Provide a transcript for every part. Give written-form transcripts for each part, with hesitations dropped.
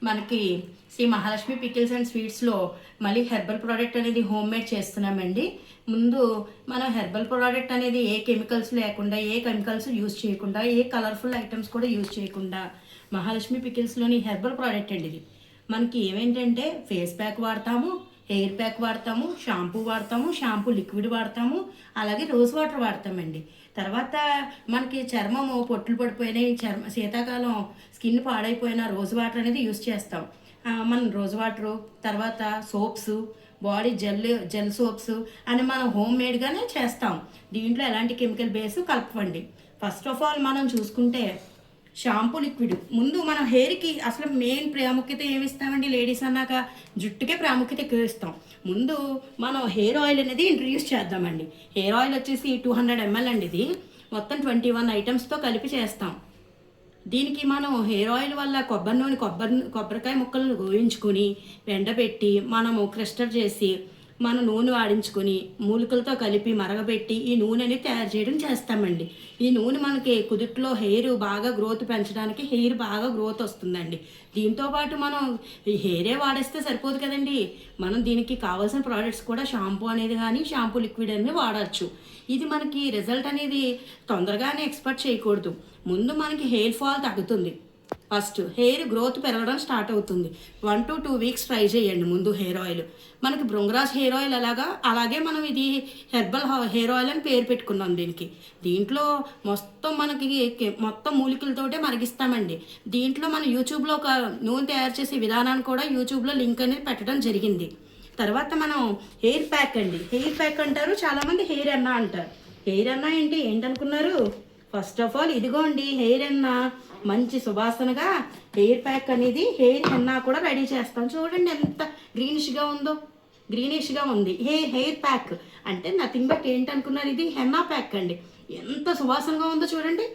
మనకి Shri Mahalakshmi pickles and స్వీట్స్లో మళ్ళీ herbal product అనేది హోమ్ మేడ్ చేస్తున్నామండి. ముందు మనం హెర్బల్ ప్రోడక్ట్ అనేది ఏ కెమికల్స్ లేకుండా, ఏ కెమికల్స్ యూజ్ చేయకుండా, ఏ కలర్ఫుల్ ఐటమ్స్ కూడా యూజ్ చేయకుండా మహాలక్ష్మి పికిల్స్లోని హెర్బల్ ప్రోడక్ట్ అండి ఇది. మనకి ఏమేంటంటే ఫేస్ ప్యాక్ వాడతాము, హెయిర్ ప్యాక్ వాడతాము, షాంపూ వాడతాము, షాంపూ లిక్విడ్ వాడతాము, అలాగే రోజ్ వాటర్ వాడతామండి. తర్వాత మనకి చర్మము పొట్లు పడిపోయినాయి, శీతాకాలం స్కిన్ పాడైపోయిన రోజ్ వాటర్ అనేది యూస్ చేస్తాం. మనం రోజ్ వాటరు, తర్వాత సోప్స్, బాడీ జెల్ సోప్స్ అని మనం హోమ్ మేడ్గానే చేస్తాం. దీంట్లో ఎలాంటి కెమికల్ బేస్ కలపండి. ఫస్ట్ ఆఫ్ ఆల్ మనం చూసుకుంటే షాంపూ లిక్విడ్ ముందు మనం హెయిర్కి అసలు మెయిన్ ప్రాముఖ్యత ఏమిస్తామండి? లేడీస్ అన్నాక జుట్టుకే ప్రాముఖ్యత ఎక్కువ ఇస్తాం. ముందు మనం హెయిర్ ఆయిల్ అనేది ఇంట్రడ్యూస్ చేద్దామండి. హెయిర్ ఆయిల్ వచ్చేసి 200 ml అండి. ఇది మొత్తం 21 ఐటమ్స్తో కలిపి చేస్తాం. దీనికి మనం హెయిర్ ఆయిల్ వల్ల కొబ్బరి నూనె కొబ్బరికాయ ముక్కలను గోయించుకొని ఎండబెట్టి మనము క్రిస్టల్ చేసి మన నూనె వాడించుకొని మూలికలతో కలిపి మరగబెట్టి ఈ నూనెని తయారు చేయడం చేస్తామండి. ఈ నూనె మనకి కుదుట్లో హెయిర్ బాగా గ్రోత్ పెంచడానికి, హెయిర్ బాగా గ్రోత్ వస్తుందండి. దీంతోపాటు మనం ఈ హెయిరే వాడేస్తే సరిపోదు కదండి, మనం దీనికి కావాల్సిన ప్రోడక్ట్స్ కూడా షాంపూ అనేది కానీ షాంపూ లిక్విడ్ అనేది వాడచ్చు. ఇది మనకి రిజల్ట్ అనేది తొందరగానే ఎక్స్పెక్ట్ చేయకూడదు. ముందు మనకి హెయిర్ ఫాల్ తగ్గుతుంది, ఫస్ట్ హెయిర్ గ్రోత్ పెరగడం స్టార్ట్ అవుతుంది. 1 to 2 వీక్స్ ట్రై చేయండి. ముందు హెయిర్ ఆయిల్ మనకి భృంగరాజ్ హెయిర్ ఆయిల్ అలాగే మనం ఇది హెర్బల్ హెయిర్ ఆయిల్ అని పేరు పెట్టుకున్నాం దీనికి. దీంట్లో మొత్తం మూలికలతోటే మరిగిస్తామండి. దీంట్లో మనం యూట్యూబ్లో ఒక నూనె తయారు చేసే విధానాన్ని కూడా యూట్యూబ్లో లింక్ అనేది పెట్టడం జరిగింది. తర్వాత మనం హెయిర్ ప్యాక్ అండి. హెయిర్ ప్యాక్ అంటారు, చాలామంది హెయిర్ ఎన్నా అంటారు. హెయిర్ ఎన్నా ఏంటనుకున్నారు? ఫస్ట్ ఆఫ్ ఆల్ ఇదిగోండి హెయిర్ ఎన్నా మంచి సువాసనగా హెయిర్ ప్యాక్ అనేది, హెయిర్ హెన్నా కూడా రెడీ చేస్తాం. చూడండి ఎంత గ్రీనిష్గా ఉంది. హెయిర్ ప్యాక్ అంటే నథింగ్ బట్ ఏంటనుకున్నారు? ఇది హెన్నా ప్యాక్ అండి. ఎంత సువాసనగా ఉందో చూడండి.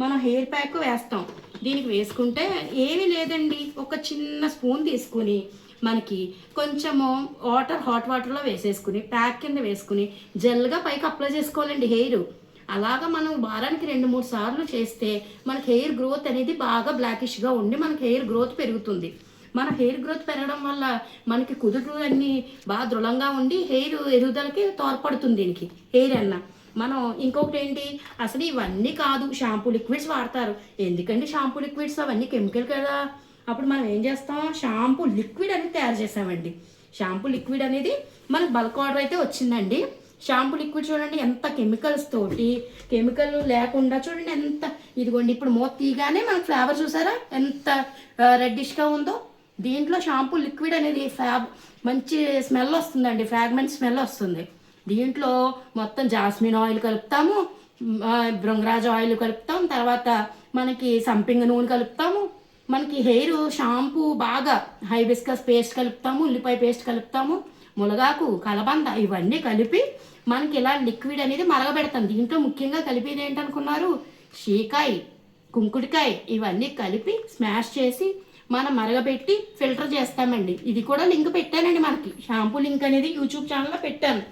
మనం హెయిర్ ప్యాక్ వేస్తాం. దీనికి వేసుకుంటే ఏమీ లేదండి, ఒక చిన్న స్పూన్ తీసుకుని మనకి కొంచెము హాట్ వాటర్లో వేసేసుకుని ప్యాక్ కింద వేసుకుని జెల్గా పైకి అప్లై చేసుకోవాలండి హెయిర్. అలాగా మనం వారానికి 2-3 సార్లు చేస్తే మనకి హెయిర్ గ్రోత్ అనేది బాగా బ్లాకిష్గా ఉండి మనకి హెయిర్ గ్రోత్ పెరుగుతుంది. మన హెయిర్ గ్రోత్ పెరగడం వల్ల మనకి కుదురు అన్నీ బాగా దృఢంగా ఉండి హెయిర్ ఎదుగుదలకి తోడ్పడుతుంది దీనికి హెయిర్ అన్న. మనం ఇంకొకటి ఏంటి, అసలు ఇవన్నీ కాదు, షాంపూ లిక్విడ్స్ వాడతారు. ఎందుకండి షాంపూ లిక్విడ్స్? అవన్నీ కెమికల్ కదా. అప్పుడు మనం ఏం చేస్తాం, షాంపూ లిక్విడ్ అనేది తయారు చేసామండి. షాంపూ లిక్విడ్ అనేది మనకు బల్క్ ఆర్డర్ అయితే వచ్చిందండి. షాంపూ లిక్విడ్ చూడండి ఎంత కెమికల్స్ తోటి, కెమికల్ లేకుండా చూడండి ఎంత, ఇదిగోండి ఇప్పుడు మూత తీయగానే మనకు ఫ్లేవర్ చూసారా ఎంత రెడ్డిష్గా ఉందో. దీంట్లో షాంపూ లిక్విడ్ అనేది మంచి స్మెల్ వస్తుందండి, ఫ్రాగ్రెన్స్ స్మెల్ వస్తుంది. దీంట్లో మొత్తం జాస్మిన్ ఆయిల్ కలుపుతాము, భృంగరాజ్ ఆయిల్ కలుపుతాం, తర్వాత మనకి సంపింగ నూనె కలుపుతాము, మనకి హెయిర్ షాంపూ బాగా హైబిస్కస్ పేస్ట్ కలుపుతాము, ఉల్లిపాయ పేస్ట్ కలుపుతాము, మునగాకు, కలబంద ఇవన్నీ కలిపి మనకి ఇలా లిక్విడ్ అనేది మరగబెడతాం. దీంట్లో ముఖ్యంగా కలిపేది ఏంటనుకున్నారు? షీకాయ, కుంకుడికాయ ఇవన్నీ కలిపి స్మాష్ చేసి మనం మరగబెట్టి ఫిల్టర్ చేస్తామండి. ఇది కూడా లింక్ పెట్టానండి, మనకి షాంపూ లింక్ అనేది యూట్యూబ్ ఛానల్లో పెట్టాను.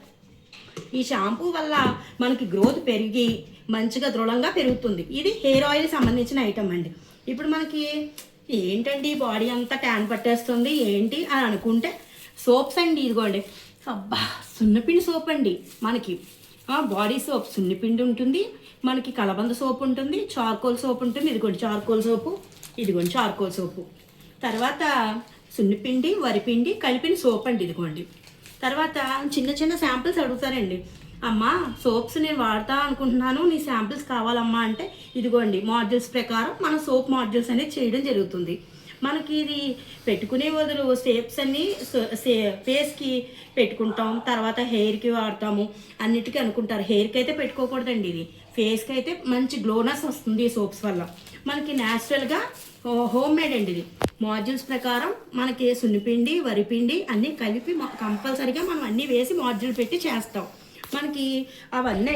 ఈ షాంపూ వల్ల మనకి గ్రోత్ పెరిగి మంచిగా దృఢంగా పెరుగుతుంది. ఇది హెయిర్ ఆయిల్ సంబంధించిన ఐటమ్ అండి. ఇప్పుడు మనకి ఏంటండి బాడీ అంతా ట్యాన్ పట్టేస్తుంది ఏంటి అని అనుకుంటే సోప్స్ అండి. ఇదిగోండి అబ్బా సున్నపిండి సోప్ అండి. మనకి బాడీ సోప్ సున్నిపిండి ఉంటుంది, మనకి కలబంద సోప్ ఉంటుంది, చార్కోల్ సోప్ ఉంటుంది. ఇదిగోండి చార్కోల్ సోపు, ఇదిగోండి చార్కోల్ సోపు. తర్వాత సున్నిపిండి, వరిపిండి కలిపిన సోప్ అండి. ఇదిగోండి. తర్వాత చిన్న శాంపిల్స్ అడుగుతారండి, అమ్మా సోప్స్ నేను వాడతా అనుకుంటున్నాను, నీ శాంపిల్స్ కావాలమ్మా అంటే ఇదిగోండి మాడ్యూల్స్ ప్రకారం మన సోప్ మాడ్యూల్స్ అనేది చేయడం జరుగుతుంది. మనకి ఇది పెట్టుకునే బదులు షేప్స్ అన్నీ ఫేస్కి పెట్టుకుంటాం, తర్వాత హెయిర్కి వాడతాము అన్నిటికీ అనుకుంటారు. హెయిర్కి అయితే పెట్టుకోకూడదండి, ఇది ఫేస్కి అయితే మంచి గ్లోనెస్ వస్తుంది ఈ సోప్స్ వల్ల. మనకి న్యాచురల్గా హోమ్ మేడ్ అండి. ఇది మాడ్యూల్స్ ప్రకారం మనకి సున్నిపిండి, వరిపిండి అన్నీ కలిపి కంపల్సరీగా మనం అన్నీ వేసి మాడ్యూల్ పెట్టి చేస్తాం. మనకి అవన్నీ